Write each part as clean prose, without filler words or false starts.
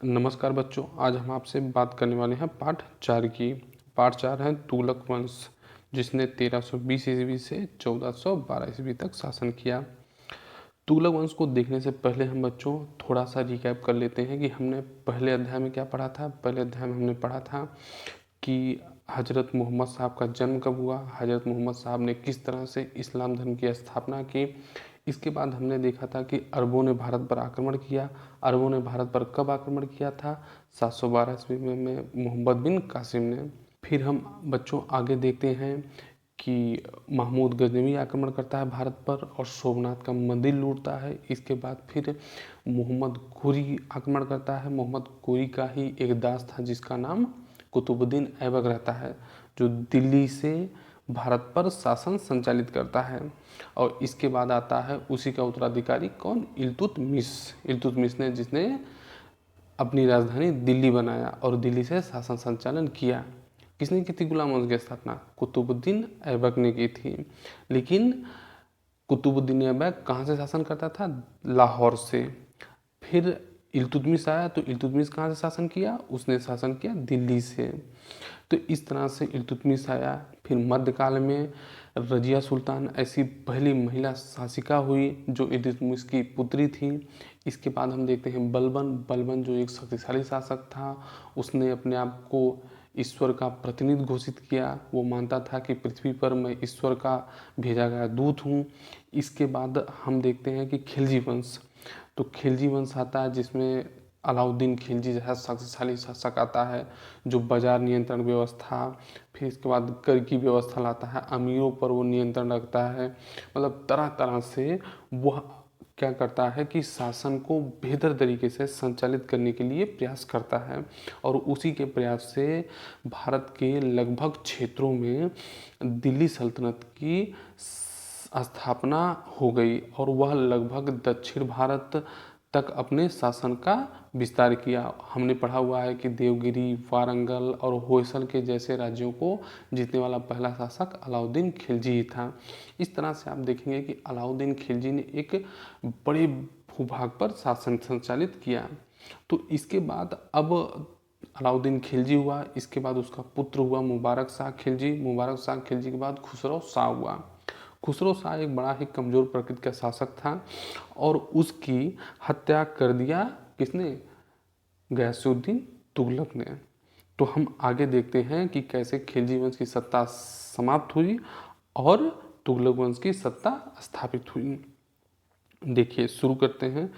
नमस्कार बच्चों, आज हम आपसे बात करने वाले हैं पाठ 4 की। पाठ 4 है तुगलक वंश, जिसने 1320 ईस्वी से 1412 ईस्वी तक शासन किया। तुगलक वंश को देखने से पहले हम बच्चों थोड़ा सा रिकैप कर लेते हैं कि हमने पहले अध्याय में क्या पढ़ा था। पहले अध्याय में हमने पढ़ा था कि हज़रत मोहम्मद साहब का जन्म कब हुआ, हज़रत मोहम्मद साहब ने किस तरह से इस्लाम धर्म की स्थापना की। इसके बाद हमने देखा था कि अरबों ने भारत पर आक्रमण किया। अरबों ने भारत पर कब आक्रमण किया था? 712 ईस्वी में मोहम्मद बिन कासिम ने। फिर हम बच्चों आगे देखते हैं कि महमूद गजनवी आक्रमण करता है भारत पर और सोमनाथ का मंदिर लूटता है। इसके बाद फिर मोहम्मद घोरी आक्रमण करता है। मोहम्मद घोरी का ही एक दास था जिसका नाम कुतुबुद्दीन ऐबक रहता है, जो दिल्ली से भारत पर शासन संचालित करता है। और इसके बाद आता है उसी का उत्तराधिकारी कौन? इल्तुतमिश। इल्तुतमिश ने जिसने अपनी राजधानी दिल्ली बनाया और दिल्ली से शासन संचालन किया। किसने की थी गुलाम वंश की स्थापना? कुतुबुद्दीन ऐबक ने की थी। लेकिन कुतुबुद्दीन ऐबक कहाँ से शासन करता था? लाहौर से। फिर इल्तुतमिश आया तो इल्तुतमिश कहाँ से शासन किया? उसने शासन किया दिल्ली से। तो इस तरह से इल्तुतमिश आया। फिर मध्यकाल में रजिया सुल्तान ऐसी पहली महिला शासिका हुई जो इल्तुतमिश की पुत्री थी। इसके बाद हम देखते हैं बलबन। बलबन जो एक शक्तिशाली शासक था, उसने अपने आप को ईश्वर का प्रतिनिधि घोषित किया। वो मानता था कि पृथ्वी पर मैं ईश्वर का भेजा गया दूत हूँ। इसके बाद हम देखते हैं कि खिलजी वंश। तो खिलजी वंश आता है जिसमें अलाउद्दीन खिलजी जैसा शक्तिशाली शासक आता है जो बाजार नियंत्रण व्यवस्था, फिर इसके बाद कर की व्यवस्था लाता है, अमीरों पर वो नियंत्रण रखता है। मतलब तरह तरह से वह क्या करता है कि शासन को बेहतर तरीके से संचालित करने के लिए प्रयास करता है। और उसी के प्रयास से भारत के लगभग क्षेत्रों में दिल्ली सल्तनत की स्थापना हो गई और वह लगभग दक्षिण भारत तक अपने शासन का विस्तार किया। हमने पढ़ा हुआ है कि देवगिरी, वारंगल और होयसल के जैसे राज्यों को जीतने वाला पहला शासक अलाउद्दीन खिलजी ही था। इस तरह से आप देखेंगे कि अलाउद्दीन खिलजी ने एक बड़े भूभाग पर शासन संचालित किया। तो इसके बाद अब अलाउद्दीन खिलजी हुआ, इसके बाद उसका पुत्र हुआ मुबारक शाह खिलजी। मुबारक शाह खिलजी के बाद खुसरो शाह हुआ। खुसरो शाह एक बड़ा ही कमज़ोर प्रकृति का शासक था और उसकी हत्या कर दिया किसने? गयासुद्दीन तुगलक ने। तो हम आगे देखते हैं कि कैसे खिलजी वंश की सत्ता समाप्त हुई और तुगलक वंश की सत्ता स्थापित हुई। देखिए शुरू करते हैं।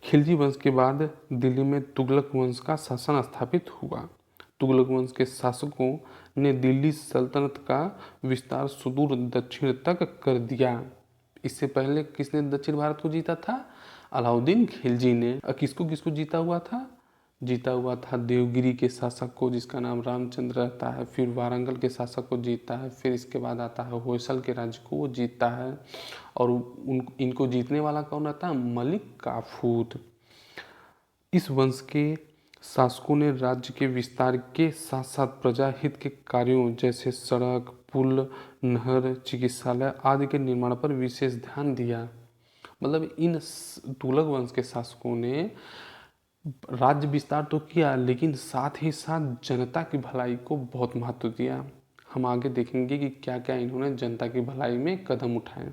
खिलजी वंश के बाद दिल्ली में तुगलक वंश का शासन स्थापित हुआ। तुगलक वंश के शासकों ने दिल्ली सल्तनत का विस्तार सुदूर दक्षिण तक कर दिया। इससे पहले किसने दक्षिण भारत को जीता था? अलाउद्दीन खिलजी ने। किसको किसको जीता हुआ था? जीता हुआ था देवगिरी के शासक को जिसका नाम रामचंद्र रहता है, फिर वारंगल के शासक को जीतता है, फिर इसके बाद आता है होयसल के राज्य को वो जीतता है। और इनको जीतने वाला कौन रहता है? मलिक काफूर। इस वंश के शासकों ने राज्य के विस्तार के साथ साथ प्रजा हित के कार्यों जैसे सड़क, पुल, नहर, चिकित्सालय आदि के निर्माण पर विशेष ध्यान दिया। मतलब इन तुगलक वंश के शासकों ने राज्य विस्तार तो किया लेकिन साथ ही साथ जनता की भलाई को बहुत महत्व दिया। हम आगे देखेंगे कि क्या क्या इन्होंने जनता की भलाई में कदम उठाए।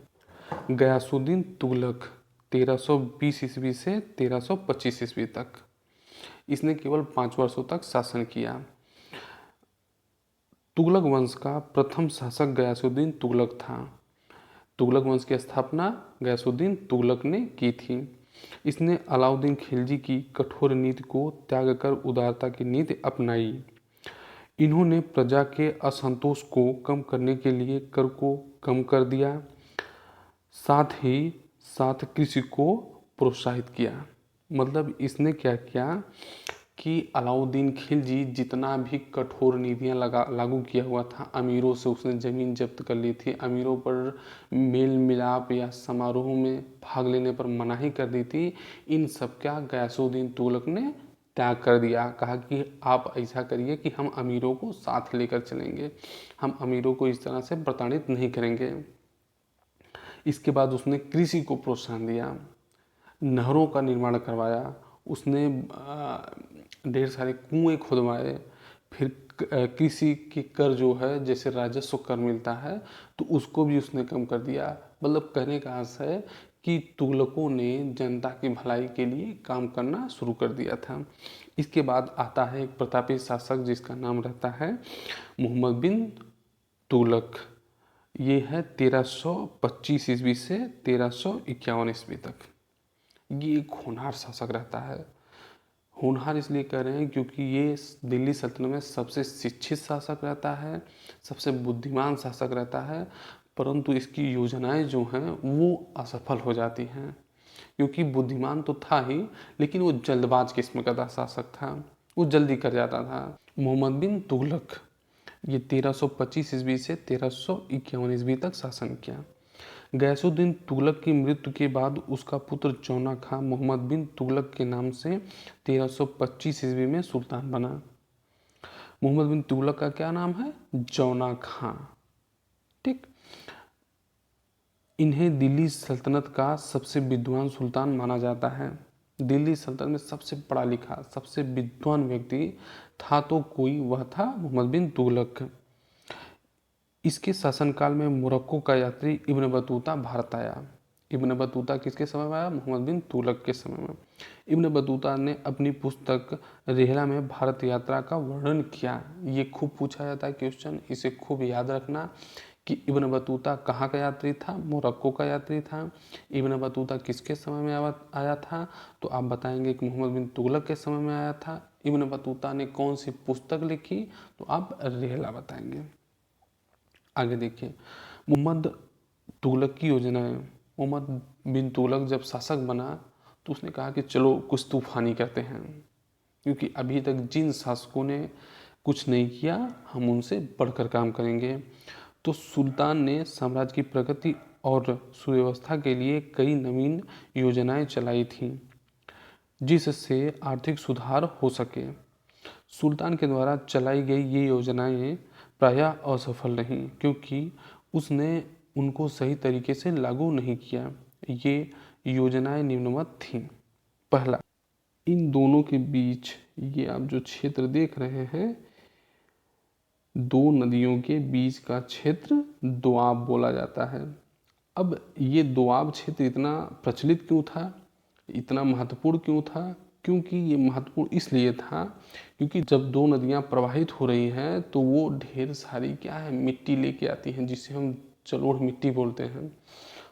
गयासुद्दीन तुगलक 1320 ईस्वी से 1325 ईस्वी तक, इसने केवल 5 वर्षों तक शासन किया। तुगलक वंश का प्रथम शासक गयासुद्दीन तुगलक था। तुगलक वंश की स्थापना गयासुद्दीन तुगलक ने की थी। इसने अलाउद्दीन खिलजी की कठोर नीति को त्याग कर उदारता की नीति अपनाई। इन्होंने प्रजा के असंतोष को कम करने के लिए कर को कम कर दिया, साथ ही साथ कृषि को प्रोत्साहित किया। मतलब इसने क्या किया कि अलाउद्दीन खिलजी जितना भी कठोर नीतियाँ लागू किया हुआ था, अमीरों से उसने ज़मीन जब्त कर ली थी, अमीरों पर मेल मिलाप या समारोह में भाग लेने पर मनाही कर दी थी, इन सब का गयासुद्दीन तुगलक ने त्याग कर दिया। कहा कि आप ऐसा करिए कि हम अमीरों को साथ लेकर चलेंगे, हम अमीरों को इस तरह से प्रताड़ित नहीं करेंगे। इसके बाद उसने कृषि को प्रोत्साहन दिया, नहरों का निर्माण करवाया, उसने ढेर सारे कुएं खुदवाए, फिर कृषि के कर जो है जैसे राजस्व कर मिलता है तो उसको भी उसने कम कर दिया। मतलब कहने का आशय है कि तुगलकों ने जनता की भलाई के लिए काम करना शुरू कर दिया था। इसके बाद आता है एक प्रतापी शासक जिसका नाम रहता है मोहम्मद बिन तुगलक। ये है 1325 ईस्वी से 1351 ईस्वी तक। ये एक होनहार शासक रहता है। होनहार इसलिए कह रहे हैं क्योंकि ये दिल्ली सल्तनत में सबसे शिक्षित शासक रहता है, सबसे बुद्धिमान शासक रहता है, परंतु इसकी योजनाएं जो हैं वो असफल हो जाती हैं। क्योंकि बुद्धिमान तो था ही, लेकिन वो जल्दबाज किस्म का शासक था, वो जल्दी कर जाता था। मोहम्मद बिन तुगलक ये 1325 ईस्वी से 1351 ईस्वी तक शासन किया। गैसुद्दीन तुगलक की मृत्यु के बाद उसका पुत्र जौना खां मोहम्मद बिन तुगलक के नाम से 1325 ईस्वी में सुल्तान बना। मोहम्मद बिन तुगलक का क्या नाम है? जौना खां। ठीक। इन्हें दिल्ली सल्तनत का सबसे विद्वान सुल्तान माना जाता है। दिल्ली सल्तनत में सबसे पढ़ा लिखा, सबसे विद्वान व्यक्ति था तो कोई वह था मोहम्मद बिन तुगलक। इसके शासनकाल में मोरक्को का यात्री इब्न बतूता भारत आया। इब्न बतूता किसके समय में आया? मोहम्मद बिन तुगलक के समय में। इब्न बतूता ने अपनी पुस्तक रिहला में भारत यात्रा का वर्णन किया। ये खूब पूछा जाता है क्वेश्चन, इसे खूब याद रखना कि इब्न बतूता कहाँ का यात्री था? मोरक्को का यात्री था। इब्न बतूता किसके समय में आया था? तो आप बताएंगे कि मोहम्मद बिन तुगलक के समय में आया था। इब्न बतूता ने कौन सी पुस्तक लिखी? तो आप रिहला बताएंगे। आगे देखिए, मोहम्मद तुगलक की योजनाएं। मोहम्मद बिन तुगलक जब शासक बना तो उसने कहा कि चलो कुछ तूफानी करते हैं, क्योंकि अभी तक जिन शासकों ने कुछ नहीं किया हम उनसे बढ़कर काम करेंगे। तो सुल्तान ने साम्राज्य की प्रगति और सुव्यवस्था के लिए कई नवीन योजनाएं चलाई थीं, जिससे आर्थिक सुधार हो सके। सुल्तान के द्वारा चलाई गई ये योजनाएं प्रायः असफल रहीं, क्योंकि उसने उनको सही तरीके से लागू नहीं किया। ये योजनाएं निम्नवत थीं। पहला, इन दोनों के बीच ये आप जो क्षेत्र देख रहे हैं, दो नदियों के बीच का क्षेत्र दोआब बोला जाता है। अब ये दोआब क्षेत्र इतना प्रचलित क्यों था, इतना महत्वपूर्ण क्यों था? क्योंकि ये महत्वपूर्ण इसलिए था क्योंकि जब दो नदियाँ प्रवाहित हो रही हैं तो वो ढेर सारी क्या है, मिट्टी लेके आती हैं, जिसे हम जलोढ़ मिट्टी बोलते हैं।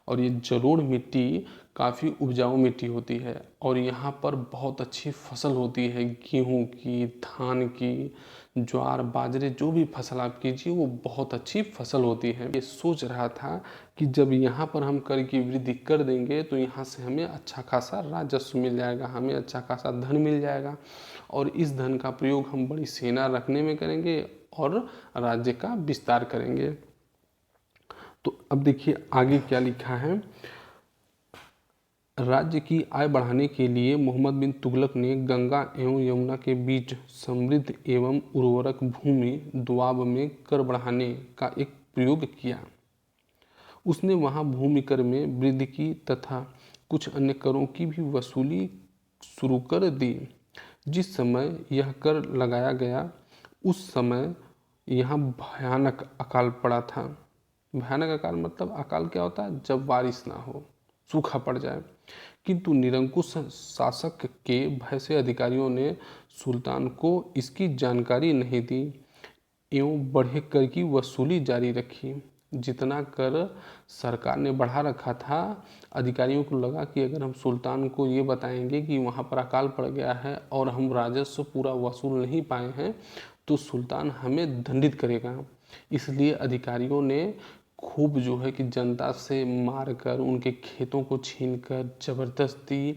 और ये जलोढ़ मिट्टी काफ़ी उपजाऊ मिट्टी होती है और यहाँ पर बहुत अच्छी फसल होती है, गेहूँ की, धान की, ज्वार बाजरे, जो भी फसल आप कीजिए वो बहुत अच्छी फसल होती है। ये सोच रहा था कि जब यहाँ पर हम कर की वृद्धि कर देंगे तो यहाँ से हमें अच्छा खासा राजस्व मिल जाएगा, हमें अच्छा खासा धन मिल जाएगा और इस धन का प्रयोग हम बड़ी सेना रखने में करेंगे और राज्य का विस्तार करेंगे। तो अब देखिए आगे क्या लिखा है। राज्य की आय बढ़ाने के लिए मोहम्मद बिन तुगलक ने गंगा एवं यमुना के बीच समृद्ध एवं उर्वरक भूमि दोआब में कर बढ़ाने का एक प्रयोग किया। उसने वहां भूमि कर में वृद्धि की तथा कुछ अन्य करों की भी वसूली शुरू कर दी। जिस समय यह कर लगाया गया उस समय यहाँ भयानक अकाल पड़ा था। भयानक अकाल मतलब अकाल क्या होता है? जब बारिश ना हो, सूखा पड़ जाए। किंतु निरंकुश शासक के भय से अधिकारियों ने सुल्तान को इसकी जानकारी नहीं दी एवं बढ़े कर की वसूली जारी रखी। जितना कर सरकार ने बढ़ा रखा था, अधिकारियों को लगा कि अगर हम सुल्तान को ये बताएंगे कि वहाँ पर अकाल पड़ गया है और हम राजस्व पूरा वसूल नहीं पाए हैं तो सुल्तान हमें दंडित करेगा। इसलिए अधिकारियों ने खूब जो है कि जनता से मारकर, उनके खेतों को छीनकर जबरदस्ती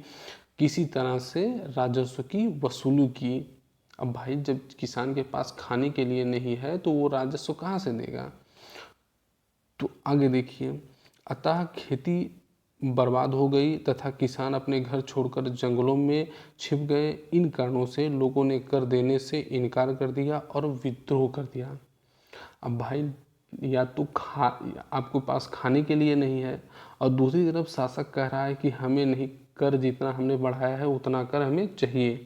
किसी तरह से राजस्व की वसूली की। अब भाई जब किसान के पास खाने के लिए नहीं है तो वो राजस्व कहाँ से देगा? तो आगे देखिए, अतः खेती बर्बाद हो गई तथा किसान अपने घर छोड़कर जंगलों में छिप गए। इन कारणों से लोगों ने कर देने से इनकार कर दिया और विद्रोह कर दिया। अब भाई या तो आपके पास खाने के लिए नहीं है और दूसरी तरफ शासक कह रहा है कि हमें नहीं, कर जितना हमने बढ़ाया है उतना कर हमें चाहिए,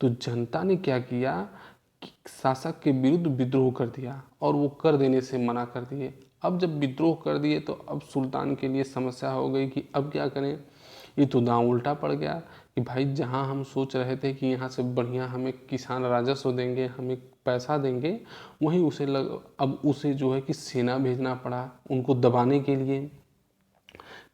तो जनता ने क्या किया कि शासक के विरुद्ध विद्रोह कर दिया और वो कर देने से मना कर दिए। अब जब विद्रोह कर दिए तो अब सुल्तान के लिए समस्या हो गई कि अब क्या करें। ये तो दांव उल्टा पड़ गया कि भाई जहां हम सोच रहे थे कि यहाँ से बढ़िया हमें किसान राजस्व देंगे, हमें पैसा देंगे, वहीं अब उसे जो है कि सेना भेजना पड़ा उनको दबाने के लिए।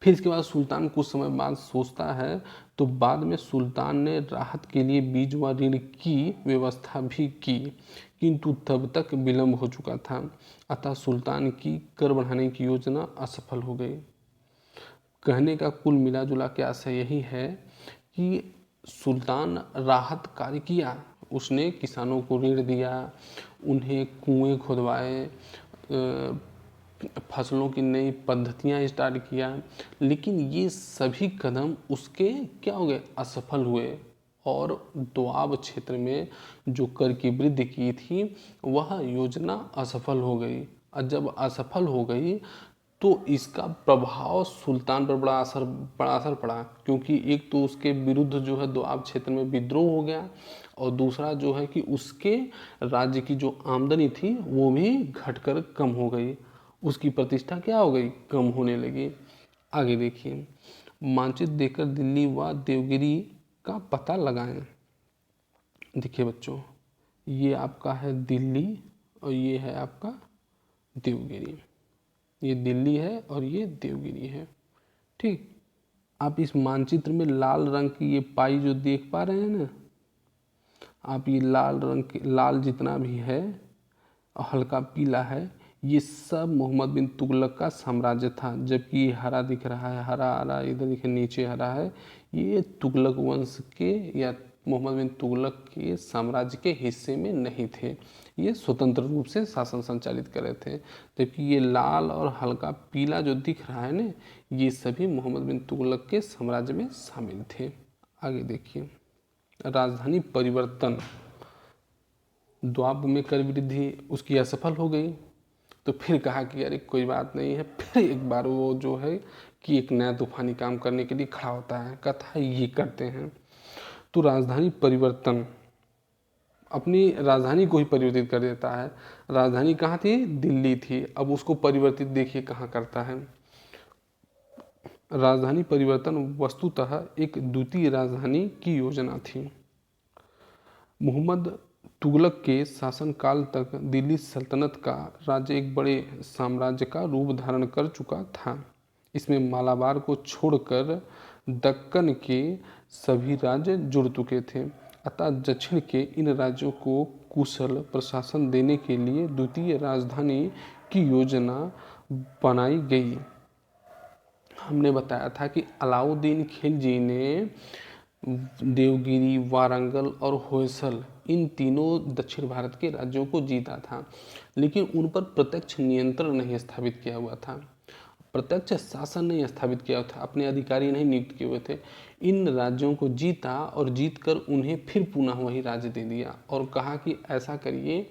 फिर इसके बाद सुल्तान कुछ समय बाद सोचता है तो बाद में सुल्तान ने राहत के लिए बीज व ऋण की व्यवस्था भी की, किंतु तब तक विलंब हो चुका था। अतः सुल्तान की कर बढ़ाने की योजना असफल हो गई। कहने का कुल मिला जुला के आशय यही है कि सुल्तान राहत कार्य किया, उसने किसानों को ऋण दिया, उन्हें कुएं खुदवाए, फसलों की नई पद्धतियां स्टार्ट किया, लेकिन ये सभी कदम उसके क्या हो गए, असफल हुए। और दोआब क्षेत्र में जो कर की वृद्धि की थी वह योजना असफल हो गई। और जब असफल हो गई तो इसका प्रभाव सुल्तान पर बड़ा असर पड़ा, क्योंकि एक तो उसके विरुद्ध जो है दोआब क्षेत्र में विद्रोह हो गया, और दूसरा जो है कि उसके राज्य की जो आमदनी थी वो भी घटकर कम हो गई, उसकी प्रतिष्ठा क्या हो गई, कम होने लगी। आगे देखिए, मानचित्र देखकर दिल्ली व देवगिरी का पता लगाएं। देखिए बच्चों, ये आपका है दिल्ली और ये है आपका देवगिरी। ये दिल्ली है और ये देवगिरी है, ठीक। आप इस मानचित्र में लाल रंग की ये पाई जो देख पा रहे हैं ना, आप ये लाल रंग की, लाल जितना भी है और हल्का पीला है, ये सब मोहम्मद बिन तुगलक का साम्राज्य था। जबकि ये हरा दिख रहा है, हरा हरा इधर देखिए नीचे हरा है, ये तुगलक वंश के या मोहम्मद बिन तुगलक के साम्राज्य के हिस्से में नहीं थे, ये स्वतंत्र रूप से शासन संचालित कर रहे थे। जबकि ये लाल और हल्का पीला जो दिख रहा है ना, ये सभी मोहम्मद बिन तुगलक के साम्राज्य में शामिल थे। आगे देखिए, राजधानी परिवर्तन, द्वाब में कर वृद्धि उसकी असफल हो गई, तो फिर कहा कि अरे कोई बात नहीं है, फिर एक बार वो जो है कि एक नया तूफानी काम करने के लिए खड़ा होता है, कहता है ये करते हैं। तो राजधानी परिवर्तन, अपनी राजधानी को ही परिवर्तित कर देता है। राजधानी कहाँ थी, दिल्ली थी, अब उसको परिवर्तित देखिए कहाँ करता है। राजधानी परिवर्तन वस्तुतः एक द्वितीय राजधानी की योजना थी। मोहम्मद तुगलक के शासनकाल तक दिल्ली सल्तनत का राज्य एक बड़े साम्राज्य का रूप धारण कर चुका था। इसमें मालाबार को छोड़कर दक्कन के सभी राज्य जुड़ चुके थे। अतः दक्षिण के इन राज्यों को कुशल प्रशासन देने के लिए द्वितीय राजधानी की योजना बनाई गई। हमने बताया था कि अलाउद्दीन खिलजी ने देवगिरी, वारंगल और होयसल, इन तीनों दक्षिण भारत के राज्यों को जीता था, लेकिन उन पर प्रत्यक्ष नियंत्रण नहीं स्थापित किया हुआ था, प्रत्यक्ष शासन नहीं स्थापित किया था, अपने अधिकारी नहीं नियुक्त किए हुए थे। इन राज्यों को जीता और जीतकर उन्हें फिर पुनः वही राज्य दे दिया और कहा कि ऐसा करिए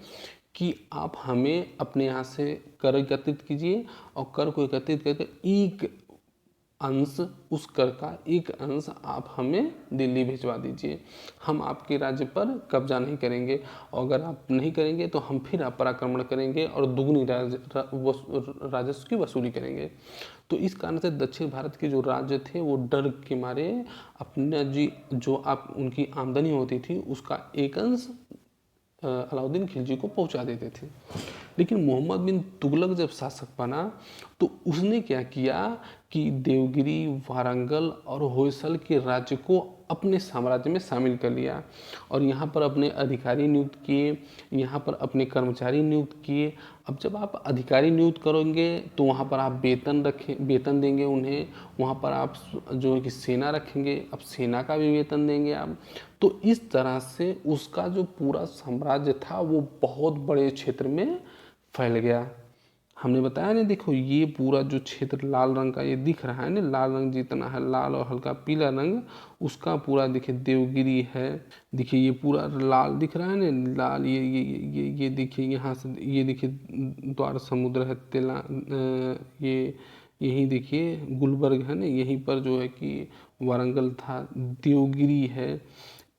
कि आप हमें अपने यहाँ से कर एकत्रित कीजिए और कर को एकत्रित करके एक अंश, उस कर का एक अंश आप हमें दिल्ली भिजवा दीजिए, हम आपके राज्य पर कब्जा नहीं करेंगे, और अगर आप नहीं करेंगे तो हम फिर आप पर आक्रमण करेंगे और दुगनी राजस्व की वसूली करेंगे। तो इस कारण से दक्षिण भारत के जो राज्य थे वो डर के मारे अपने जो आप उनकी आमदनी होती थी उसका एक अंश अलाउद्दीन खिलजी को पहुंचा देते थे। लेकिन मोहम्मद बिन तुगलक जब शासक बना तो उसने क्या किया कि देवगिरी, वारंगल और होयसल के राज्य को अपने साम्राज्य में शामिल कर लिया और यहाँ पर अपने अधिकारी नियुक्त किए, यहाँ पर अपने कर्मचारी नियुक्त किए। अब जब आप अधिकारी नियुक्त करोगे तो वहाँ पर आप वेतन देंगे उन्हें, वहाँ पर आप जो है कि सेना रखेंगे, अब सेना का भी वेतन देंगे आप। तो इस तरह से उसका जो पूरा साम्राज्य था वो बहुत बड़े क्षेत्र में फैल गया। हमने बताया ना, देखो ये पूरा जो क्षेत्र लाल रंग का ये दिख रहा है ना, लाल रंग जितना है, लाल और हल्का पीला रंग, उसका पूरा देखिए देवगिरी है, देखिए ये पूरा लाल दिख रहा है ना, लाल ये देखिए यहाँ से, ये देखिए द्वार समुद्र है, ये यहीं देखिए गुलबर्ग है ना, यहीं पर जो है कि वारंगल था, देवगिरी है,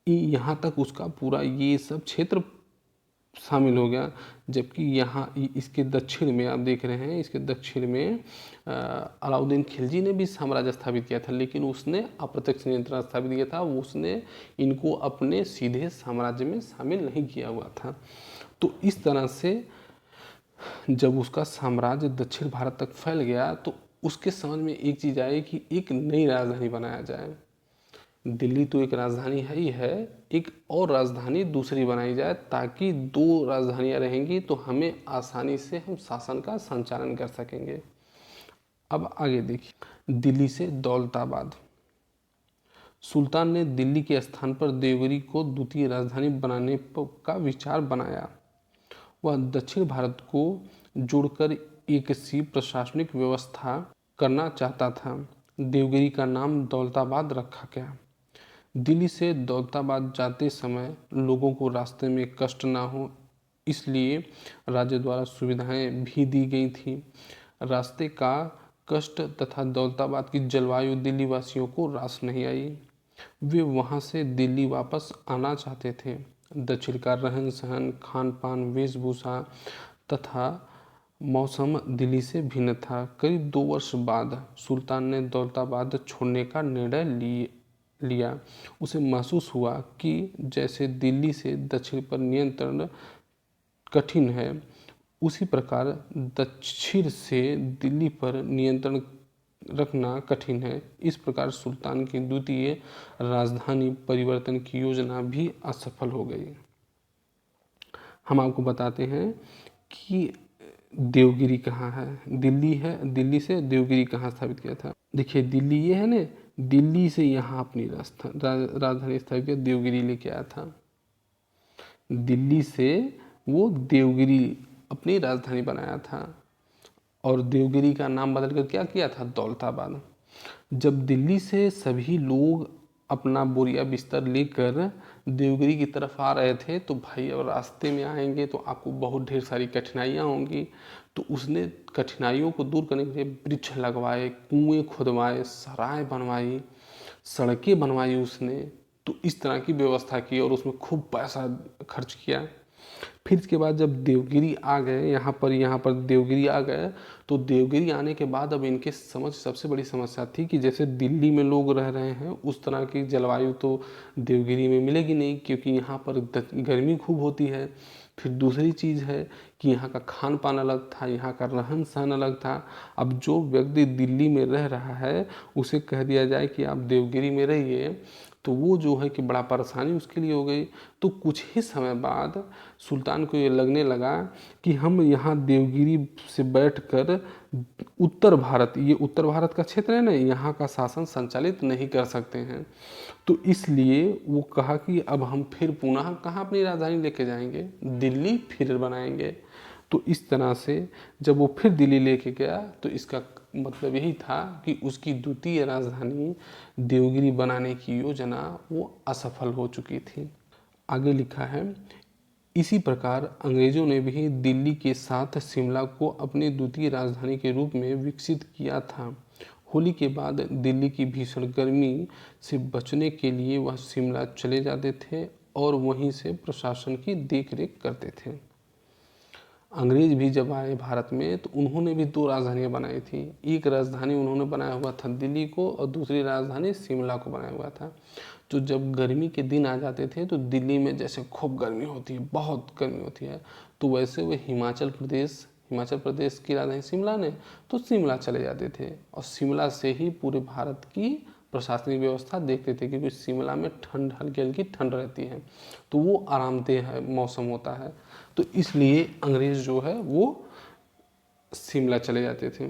यहाँ तक उसका पूरा ये सब क्षेत्र शामिल हो गया। जबकि यहाँ इसके दक्षिण में आप देख रहे हैं, इसके दक्षिण में अलाउद्दीन खिलजी ने भी साम्राज्य स्थापित किया था, लेकिन उसने अप्रत्यक्ष नियंत्रण स्थापित किया था, उसने इनको अपने सीधे साम्राज्य में शामिल नहीं किया हुआ था। तो इस तरह से जब उसका साम्राज्य दक्षिण भारत तक फैल गया तो उसके समझ में एक चीज़ आई कि एक नई राजधानी बनाया जाए। दिल्ली तो एक राजधानी है ही है, एक और राजधानी दूसरी बनाई जाए, ताकि दो राजधानियां रहेंगी तो हमें आसानी से हम शासन का संचालन कर सकेंगे। अब आगे देखिए, दिल्ली से दौलताबाद। सुल्तान ने दिल्ली के स्थान पर देवगिरी को द्वितीय राजधानी बनाने का विचार बनाया। वह दक्षिण भारत को जोड़कर एक सी प्रशासनिक व्यवस्था करना चाहता था। देवगिरी का नाम दौलताबाद रखा गया। दिल्ली से दौलताबाद जाते समय लोगों को रास्ते में कष्ट ना हो, इसलिए राज्य द्वारा सुविधाएं भी दी गई थी। रास्ते का कष्ट तथा दौलताबाद की जलवायु दिल्ली वासियों को रास नहीं आई। वे वहां से दिल्ली वापस आना चाहते थे। दक्षिण का रहन सहन, खान पान, वेशभूषा तथा मौसम दिल्ली से भिन्न था। करीब 2 वर्ष बाद सुल्तान ने दौलताबाद छोड़ने का निर्णय लिया। उसे महसूस हुआ कि जैसे दिल्ली से दक्षिण पर नियंत्रण कठिन है, उसी प्रकार दक्षिण से दिल्ली पर नियंत्रण रखना कठिन है। इस प्रकार सुल्तान की द्वितीय राजधानी परिवर्तन की योजना भी असफल हो गई। हम आपको बताते हैं कि देवगिरी कहाँ है। दिल्ली है, दिल्ली से देवगिरी कहाँ स्थापित किया था। देखिए दिल्ली ये है ना, दिल्ली से यहाँ अपनी राजधानी स्थापित किया, देवगिरी लेके आया था। दिल्ली से वो देवगिरी अपनी राजधानी बनाया था और देवगिरी का नाम बदलकर क्या किया था, दौलताबाद। जब दिल्ली से सभी लोग अपना बोरिया बिस्तर लेकर देवगिरी की तरफ आ रहे थे तो भाई अब रास्ते में आएंगे तो आपको बहुत ढेर सारी कठिनाइयाँ होंगी। तो उसने कठिनाइयों को दूर करने के लिए वृक्ष लगवाए, कुएं खुदवाए, सराय बनवाई, सड़कें बनवाई उसने। तो इस तरह की व्यवस्था की और उसमें खूब पैसा खर्च किया। फिर इसके बाद जब देवगिरी आ गए, यहाँ पर देवगिरी आ गए, तो देवगिरी आने के बाद अब इनके सबसे बड़ी समस्या थी कि जैसे दिल्ली में लोग रह रहे हैं उस तरह की जलवायु तो देवगिरी में मिलेगी नहीं, क्योंकि यहाँ पर गर्मी खूब होती है। फिर दूसरी चीज़ है कि यहाँ का खान पान अलग था, यहाँ का रहन सहन अलग था। अब जो व्यक्ति दिल्ली में रह रहा है उसे कह दिया जाए कि आप देवगिरी में रहिए, तो वो जो है कि बड़ा परेशानी उसके लिए हो गई। तो कुछ ही समय बाद सुल्तान को ये लगने लगा कि हम यहाँ देवगिरी से बैठकर उत्तर भारत, ये उत्तर भारत का क्षेत्र है ना, यहाँ का शासन संचालित नहीं कर सकते हैं। तो इसलिए वो कहा कि अब हम फिर पुनः कहाँ अपनी राजधानी लेके जाएंगे, दिल्ली फिर बनाएंगे। तो इस तरह से जब वो फिर दिल्ली लेके गया तो इसका मतलब यही था कि उसकी द्वितीय राजधानी देवगिरी बनाने की योजना वो असफल हो चुकी थी। आगे लिखा है, इसी प्रकार अंग्रेजों ने भी दिल्ली के साथ शिमला को अपनी द्वितीय राजधानी के रूप में विकसित किया था। होली के बाद दिल्ली की भीषण गर्मी से बचने के लिए वह शिमला चले जाते थे और वहीं से प्रशासन की देखरेख करते थे। अंग्रेज भी जब आए भारत में तो उन्होंने भी 2 राजधानियां बनाई थी। एक राजधानी उन्होंने बनाया हुआ था दिल्ली को और दूसरी राजधानी शिमला को बनाया हुआ था। तो जब गर्मी के दिन आ जाते थे तो दिल्ली में जैसे खूब गर्मी होती है, बहुत गर्मी होती है, तो वैसे वे हिमाचल प्रदेश की राजधानी शिमला ने तो शिमला चले जाते थे और शिमला से ही पूरे भारत की प्रशासनिक व्यवस्था देखते थे, क्योंकि शिमला में ठंड, हल्की हल्की ठंड रहती है, तो वो आरामदेह मौसम होता है। तो इसलिए अंग्रेज जो है वो शिमला चले जाते थे।